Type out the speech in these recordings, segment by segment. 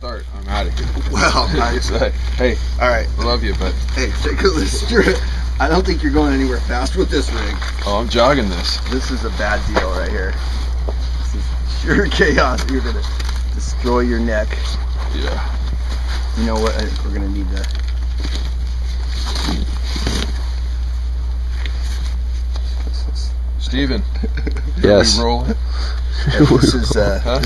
Start. I'm out of here. Well, hey, all right. I love you, but Hey, take a listen. I don't think you're going anywhere fast with this rig. oh, I'm jogging this. This is a bad deal right here. This is pure chaos. You're gonna destroy your neck. Yeah. You know what? I think we're gonna need to. Steven. Yes. Are we rolling? This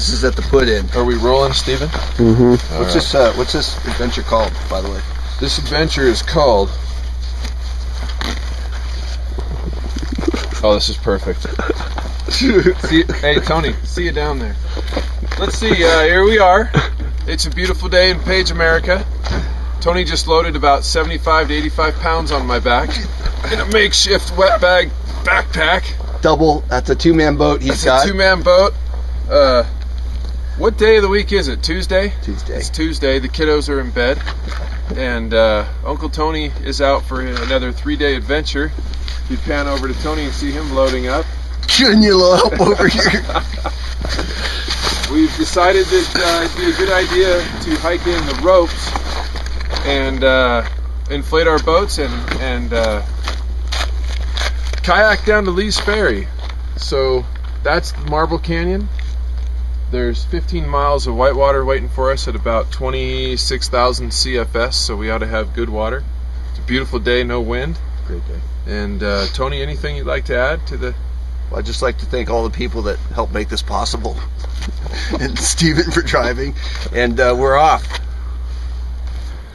is at the put in. Are we rolling, Steven? Mm-hmm. What's this adventure called, by the way? This adventure is called. Oh, this is perfect. Hey, Tony, see you down there. Let's see, here we are. It's a beautiful day in Page, America. Tony just loaded about 75 to 85 pounds on my back in a makeshift wet bag backpack. Double. That's a two-man boat he's got. It's a two-man boat. What day of the week is it? Tuesday? Tuesday. It's Tuesday. The kiddos are in bed. And Uncle Tony is out for another 3-day adventure. You pan over to Tony and see him loading up. Shouldn't you load up over here? We've decided that it'd be a good idea to hike in the ropes and inflate our boats and kayak down to Lee's Ferry. So that's Marble Canyon. There's 15 miles of whitewater waiting for us at about 26,000 CFS, so we ought to have good water. It's a beautiful day, no wind. Great day. And Tony, anything you'd like to add to the... Well, I'd just like to thank all the people that helped make this possible. And Steven for driving. And we're off.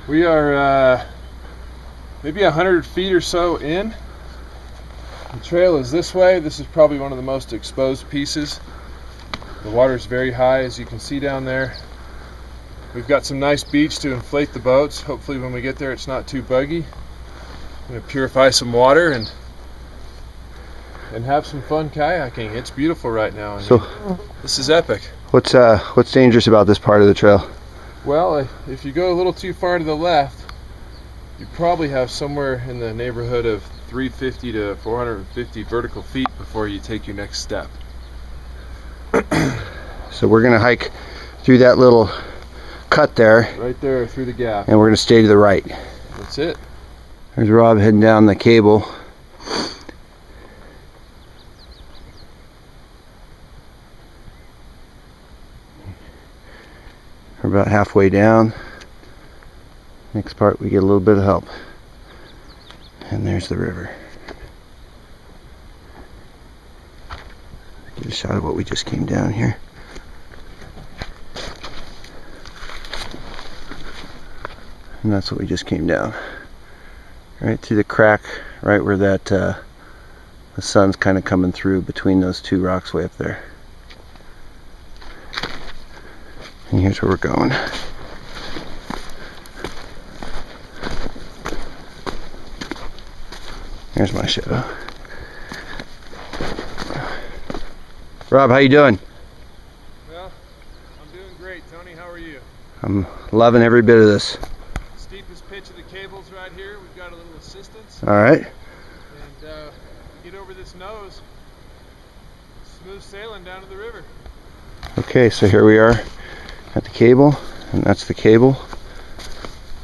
We are maybe 100 feet or so in. The trail is this way. This is probably one of the most exposed pieces. The water is very high, as you can see down there. We've got some nice beach to inflate the boats. Hopefully when we get there it's not too buggy. I'm going to purify some water and have some fun kayaking. It's beautiful right now. So, this is epic. what's dangerous about this part of the trail? Well, if you go a little too far to the left, you probably have somewhere in the neighborhood of 350 to 450 vertical feet before you take your next step. So we're gonna hike through that little cut there, Right there through the gap. and we're gonna stay to the right. That's it. There's Rob heading down the cable. We're about halfway down. Next part we get a little bit of help. And there's the river. Get a shot of what we just came down here. And that's what we just came down. Right through the crack, right where that the sun's kind of coming through between those two rocks way up there. And here's where we're going. Here's my shadow. Rob, how you doing? Well, I'm doing great. Tony, how are you? I'm loving every bit of this. Steepest pitch of the cables right here. We've got a little assistance. All right. And get over this nose. Smooth sailing down to the river. Okay, so here we are at the cable, and that's the cable.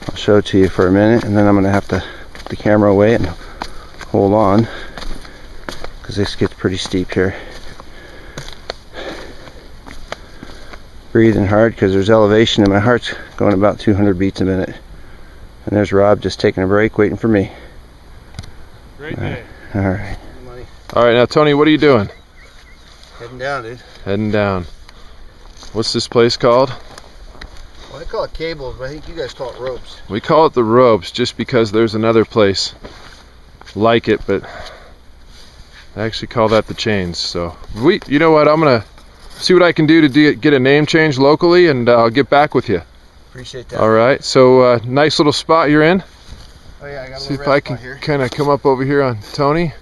I'll show it to you for a minute, and then I'm going to have to put the camera away and hold on, because this gets pretty steep here. Breathing hard because there's elevation and my heart's going about 200 beats a minute. And there's Rob just taking a break, waiting for me. Great day. All right. All right, now Tony, what are you doing? Heading down, dude. Heading down. What's this place called? Well, I call it cables, but I think you guys call it ropes. We call it the ropes just because there's another place like it, but I actually call that the chains. So you know what? I'm gonna see what I can do to get a name change locally, and I'll get back with you. Appreciate that. All right. So nice little spot you're in. Oh yeah, I got a See little if I rest can spot here. kind of come up over here on Tony.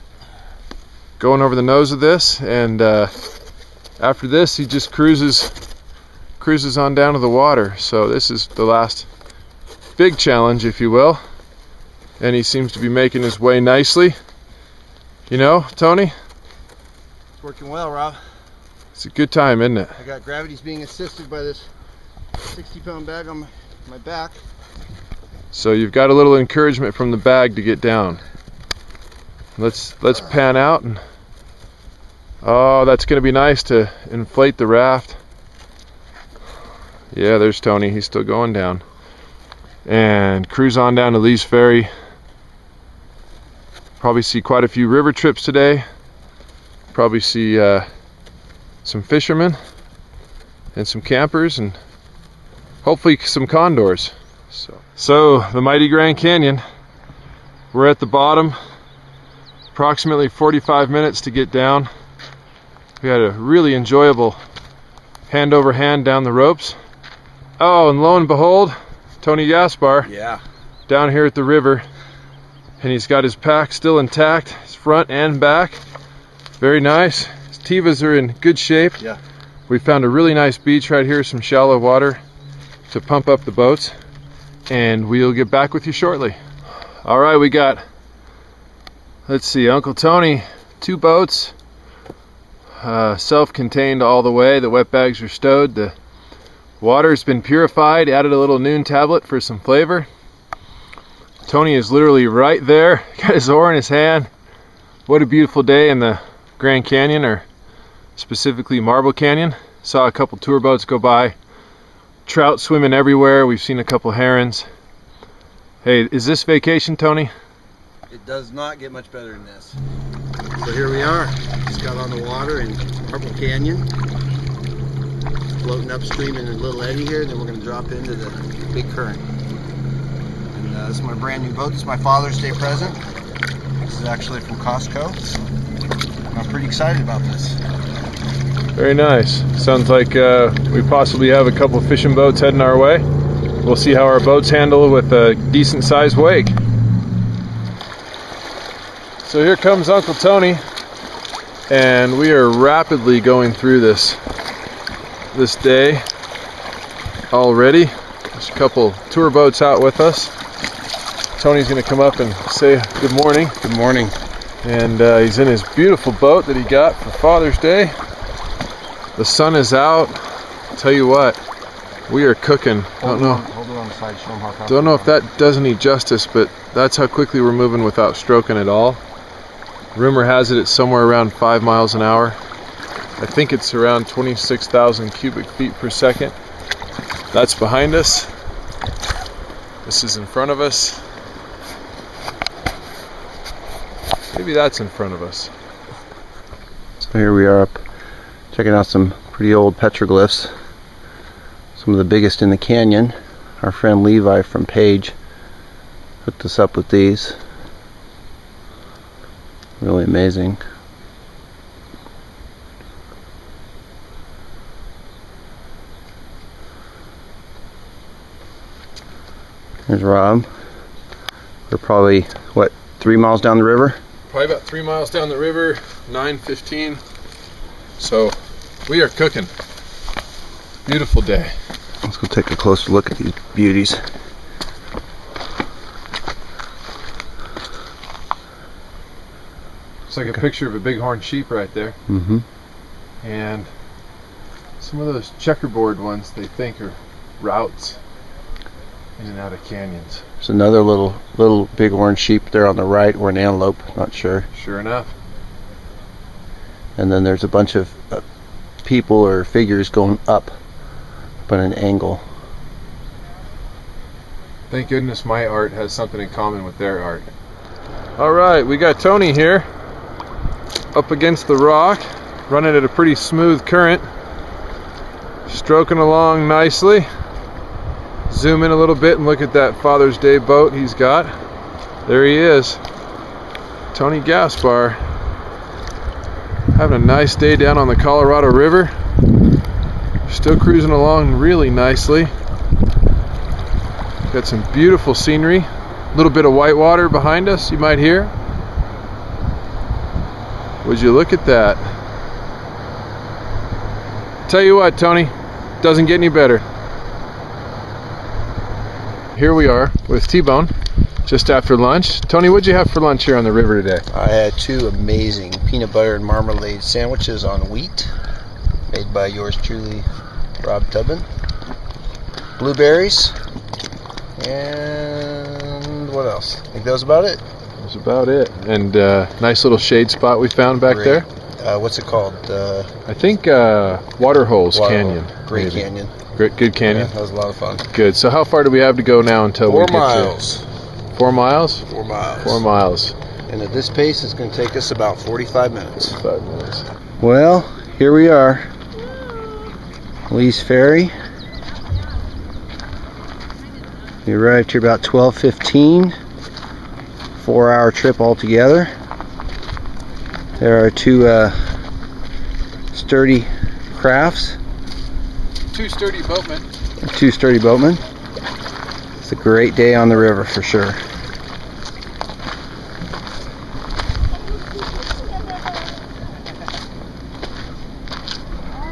Going over the nose of this, and after this, he just cruises on down to the water. So this is the last big challenge, if you will. And he seems to be making his way nicely. You know, Tony? It's working well, Rob. It's a good time, isn't it? I got gravity's being assisted by this 60-pound bag on my back. So you've got a little encouragement from the bag to get down. Let's pan out, and oh, that's going to be nice to inflate the raft. Yeah, there's Tony. He's still going down. And cruise on down to Lee's Ferry. Probably see quite a few river trips today. Probably see some fishermen and some campers, and hopefully some condors. So the mighty Grand Canyon. We're at the bottom. Approximately 45 minutes to get down. We had a really enjoyable hand over hand down the ropes. Oh, and lo and behold, Tony Gaspar. Yeah. Down here at the river, and he's got his pack still intact, his front and back. Very nice. His Tevas are in good shape. Yeah. We found a really nice beach right here, some shallow water to pump up the boats, and we'll get back with you shortly. All right, we got, let's see, Uncle Tony, 2 boats, self-contained all the way. The wet bags are stowed. The water's been purified, added a little Noon tablet for some flavor. Tony is literally right there, got his oar in his hand. What a beautiful day in the Grand Canyon, or specifically Marble Canyon. Saw a couple tour boats go by. Trout swimming everywhere. We've seen a couple herons. Hey, is this vacation, Tony? It does not get much better than this. So here we are. Just got on the water in Marble Canyon. Floating upstream in a little eddy here, then we're going to drop into the big current. And this is my brand new boat. This is my Father's Day present. This is actually from Costco. And I'm pretty excited about this. Very nice. Sounds like we possibly have a couple fishing boats heading our way. We'll see how our boats handle with a decent sized wake. So here comes Uncle Tony, and we are rapidly going through this day already. There's a couple tour boats out with us. Tony's going to come up and say good morning. Good morning. And he's in his beautiful boat that he got for Father's Day. The sun is out. Tell you what, we are cooking. Hold it on the side, show them how fast. Don't know if that does any justice, but that's how quickly we're moving without stroking at all. Rumor has it it's somewhere around 5 miles an hour. I think it's around 26,000 cubic feet per second. That's behind us. This is in front of us. Maybe that's in front of us. So here we are up checking out some pretty old petroglyphs. Some of the biggest in the canyon. Our friend Levi from Page hooked us up with these. Really amazing. Here's Rob. We're probably, what, 3 miles down the river? Probably about 3 miles down the river, 9:15. So we are cooking. Beautiful day. Let's go take a closer look at these beauties. It's like a picture of a bighorn sheep right there. Mm-hmm. And some of those checkerboard ones they think are routes in and out of canyons. There's another little bighorn sheep there on the right, or an antelope, not sure. Sure enough. And then there's a bunch of people or figures going up at an angle. Thank goodness my art has something in common with their art. Alright, we got Tony here up against the rock, running at a pretty smooth current, stroking along nicely. Zoom in a little bit and look at that Father's Day boat he's got. There he is, Tony Gaspar, having a nice day down on the Colorado River. Still cruising along really nicely. Got some beautiful scenery. A little bit of white water behind us, you might hear. Would you look at that? Tell you what, Tony, doesn't get any better. Here we are with T-Bone, just after lunch. Tony, what'd you have for lunch here on the river today? I had 2 amazing peanut butter and marmalade sandwiches on wheat, made by yours truly, Rob Tubman. blueberries, and what else? I think that was about it. That's about it. And nice little shade spot we found back Great. there. What's it called? I think Waterholes Canyon. Great maybe. canyon. Great, good canyon. Yeah, that was a lot of fun. Good. So how far do we have to go now until 4 we get miles. to 4 miles? 4 miles. 4 miles. And at this pace, it's going to take us about 45 minutes. 5 minutes. Well, here we are. Lee's Ferry. We arrived here about 12:15. 4-hour trip altogether. There are 2 sturdy crafts. 2 sturdy boatmen. 2 sturdy boatmen. It's a great day on the river for sure.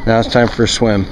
Now it's time for a swim.